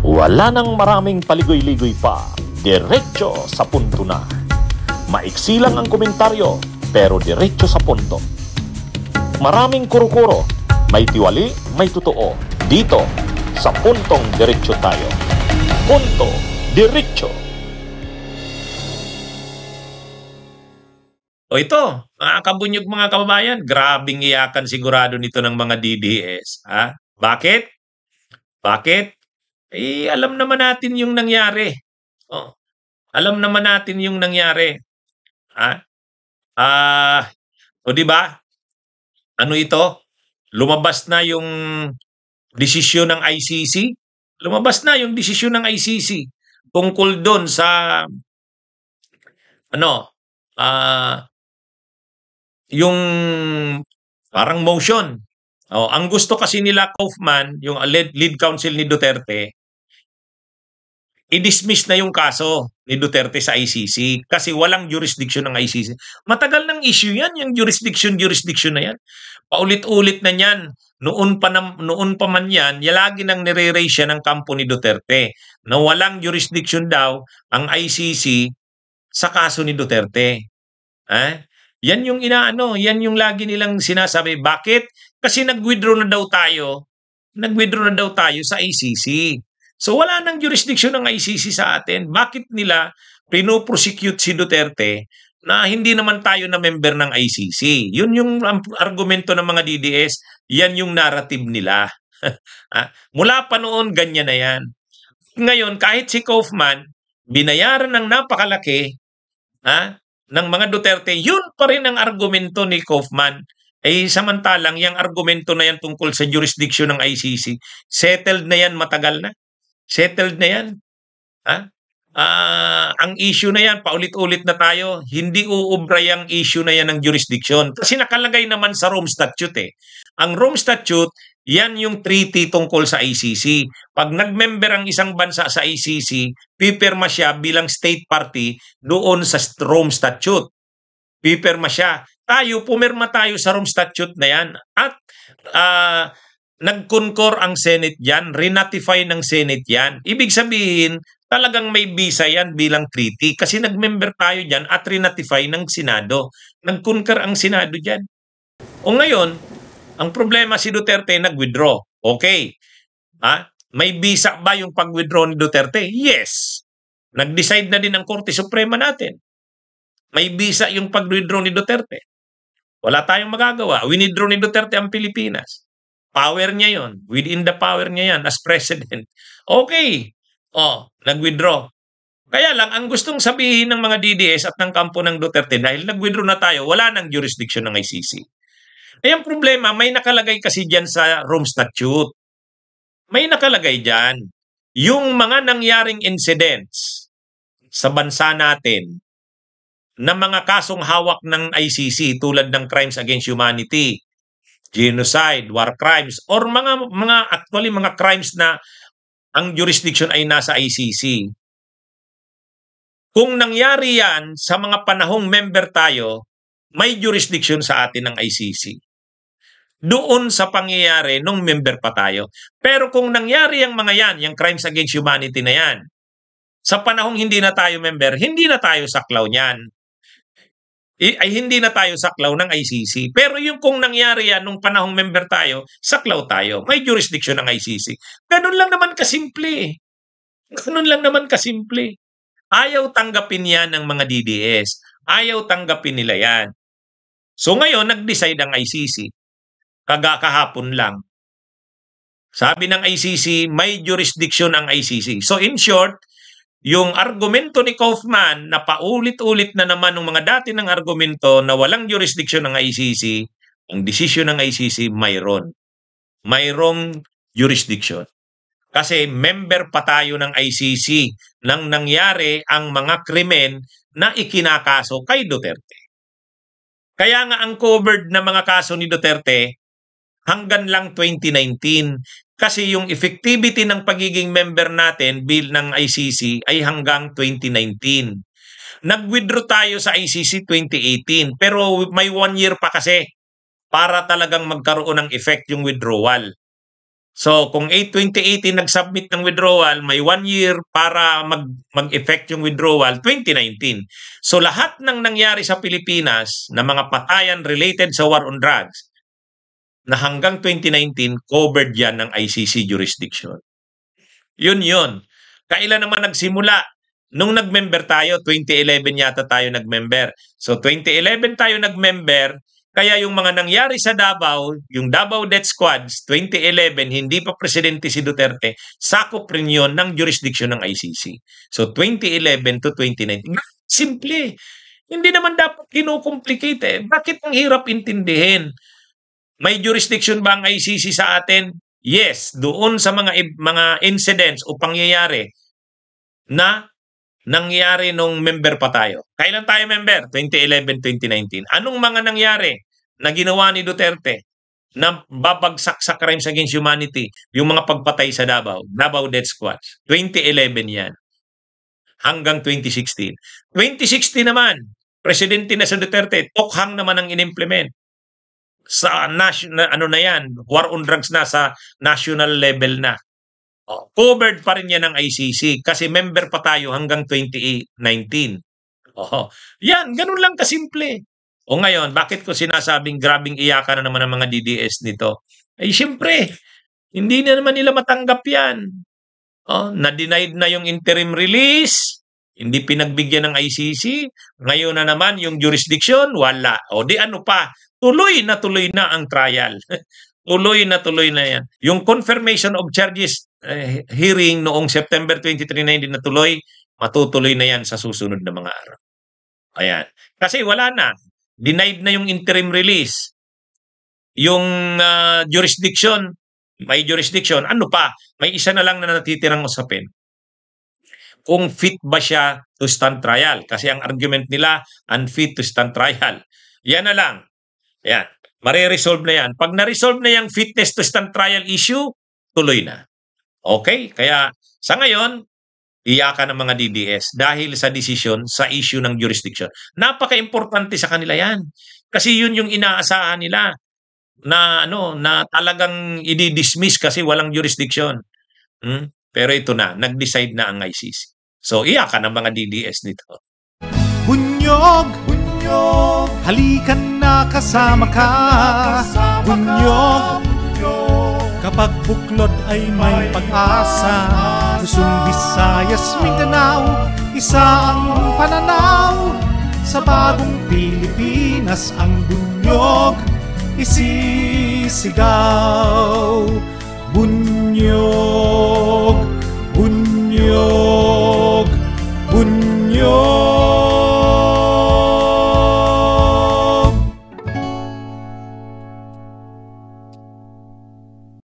Wala nang maraming paligoy-ligoy pa, diretso sa punto na. Maiksi lang ang komentaryo, pero diretso sa punto. Maraming kuro-kuro, may tiwali, may totoo. Dito, sa Puntong Diretso tayo. Punto Diretso. O ito, mga kabunyog mga kababayan, grabing iyakan sigurado nito ng mga DDS. Ha? Bakit? Bakit? Eh, alam naman natin yung nangyari. Oh, alam naman natin yung nangyari. Ha? O di ba? Ano ito? Lumabas na yung desisyon ng ICC. Lumabas na yung desisyon ng ICC tungkol doon sa yung parang motion. Ang gusto kasi nila Kaufman, yung lead counsel ni Duterte, i-dismiss na yung kaso ni Duterte sa ICC kasi walang jurisdiction ng ICC. Matagal ng issue yan, yung jurisdiction na yan. Paulit-ulit na yan. Noon pa man yan, lagi nang nire-raise siya ng kampo ni Duterte na walang jurisdiction daw ang ICC sa kaso ni Duterte. Yan yung yan yung lagi nilang sinasabi. Bakit? Kasi nag-withdraw na daw tayo sa ICC. So wala nang jurisdiction ng ICC sa atin. Bakit nila pinoprosecute si Duterte na hindi naman tayo na member ng ICC? Yun yung argumento ng mga DDS. Yan yung narrative nila. Mula pa noon, ganyan na yan. Ngayon, kahit si Kaufman, binayaran ng napakalaki ng mga Duterte, yun pa rin ang argumento ni Kaufman. Samantalang yung argumento na yan tungkol sa jurisdiction ng ICC, settled na yan, matagal na. Settled na yan. Ang issue na yan, paulit-ulit na tayo, hindi uubra yung issue na yan ng jurisdiction. Kasi nakalagay naman sa Rome Statute. Ang Rome Statute, yan yung treaty tungkol sa ICC. Pag nag-member ang isang bansa sa ICC, pipirma siya bilang state party doon sa Rome Statute. Pipirma siya. Pumirma tayo sa Rome Statute na yan. At nag-concur ang Senate yan, rinatify ng Senate yan. Ibig sabihin, talagang may visa yan bilang treaty kasi nag-member tayo dyan at rinatify ng Senado. Nag-concur ang Senado dyan. O ngayon, ang problema si Duterte nag-withdraw. Okay. May visa ba yung pag-withdraw ni Duterte? Yes. Nag-decide na din ang Korte Suprema natin. May visa yung pag-withdraw ni Duterte. Wala tayong magagawa. Withdraw ni Duterte ang Pilipinas. Power niya yon. Within the power niya yan as president. Okay. Nag-withdraw. Kaya lang, ang gustong sabihin ng mga DDS at ng kampo ng Duterte, dahil nag-withdraw na tayo, wala nang jurisdiction ng ICC. Ang problema, may nakalagay kasi dyan sa Rome Statute. May nakalagay dyan. Yung mga nangyaring incidents sa bansa natin na mga kasong hawak ng ICC tulad ng crimes against humanity, genocide, war crimes, or mga crimes na ang jurisdiction ay nasa ICC. Kung nangyari yan sa mga panahong member tayo, may jurisdiction sa atin ng ICC. Doon sa pangyayari nung member pa tayo. Pero kung nangyari yung mga yan, yung crimes against humanity na yan, sa panahong hindi na tayo member, hindi na tayo saklaw niyan. Hindi na tayo saklaw ng ICC. Pero yung kung nangyari yan nung panahong member tayo, saklaw tayo. May jurisdiction ng ICC. Ganun lang naman kasimple. Ganun lang naman kasimple. Ayaw tanggapin yan ng mga DDS. Ayaw tanggapin nila yan. So ngayon, nag-decide ang ICC. Kahapon lang. Sabi ng ICC, may jurisdiction ang ICC. So in short, yung argumento ni Kaufman na paulit-ulit na naman ng mga dati ng argumento na walang jurisdiction ng ICC, ang desisyon ng ICC mayroon. Mayroong jurisdiction. Kasi member pa tayo ng ICC nang nangyari ang mga krimen na ikinakaso kay Duterte. Kaya nga ang covered na mga kaso ni Duterte hanggang lang 2019. Kasi yung effectivity ng pagiging member natin bill ng ICC ay hanggang 2019. Nag-withdraw tayo sa ICC 2018 pero may 1 year pa kasi para talagang magkaroon ng effect yung withdrawal. So, kung 2018 nag-submit ng withdrawal, may 1 year para mag-effect yung withdrawal, 2019. So, lahat ng nangyari sa Pilipinas na mga patayan related sa war on drugs, na hanggang 2019, covered yan ng ICC jurisdiction. Yun. Kailan naman nagsimula? Nung nag-member tayo, 2011 yata tayo nag-member. So 2011 tayo nag-member, kaya yung mga nangyari sa Davao, yung Davao Death Squads, 2011, hindi pa presidente si Duterte, sakop rin yun ng jurisdiction ng ICC. So 2011 to 2019. Simple. Hindi naman dapat kinukomplicate eh. Bakit ang hirap intindihin? May jurisdiction ba ang ICC sa atin? Yes, doon sa mga incidents o pangyayari na nangyari nung member pa tayo. Kailan tayo member? 2011, 2019. Anong mga nangyari na ginawa ni Duterte na babagsak sa crimes against humanity, yung mga pagpatay sa Davao Death Squads? 2011 yan. Hanggang 2016. 2016 naman, presidente na sa Duterte, tokhang naman ang inimplement. Sa national, war on drugs na sa national level na. Covered pa rin yan ng ICC kasi member pa tayo hanggang 2019. Yan, ganun lang kasimple. O ngayon, bakit ko sinasabing grabing iyakan na naman ang mga DDS nito? Ay, siyempre, hindi na naman nila matanggap yan. Na-denied na yung interim release, hindi pinagbigyan ng ICC. Ngayon na naman yung jurisdiction, wala. O di ano pa, tuloy na ang trial. Tuloy na yan. Yung confirmation of charges hearing noong September 23 na hindi natuloy, matutuloy na yan sa susunod na mga araw. Ayan. Kasi wala na. Denied na yung interim release. Yung jurisdiction, may jurisdiction. Ano pa? May isa na lang na natitirang usapin. Kung fit ba siya to stand trial. Kasi ang argument nila, unfit to stand trial. Yan na lang. Yan. Mare-resolve na yan. Pag na-resolve na yung fitness to stand trial issue, tuloy na. Okay? Kaya sa ngayon, iyakan ng mga DDS dahil sa desisyon sa issue ng jurisdiction. Napaka-importante sa kanila yan. Kasi yun yung inaasahan nila na na talagang i-dismiss kasi walang jurisdiction. Pero ito na, nag-decide na ang ICC. So iyakan ng mga DDS nito. Bunyog, halikan na kasama ka. Bunyog, kapag buklod ay may pag-asa. Luzon, Visayas, Mindanao, isa ang pananaw. Sa bagong Pilipinas ang bunyog isisigaw. Bunyog.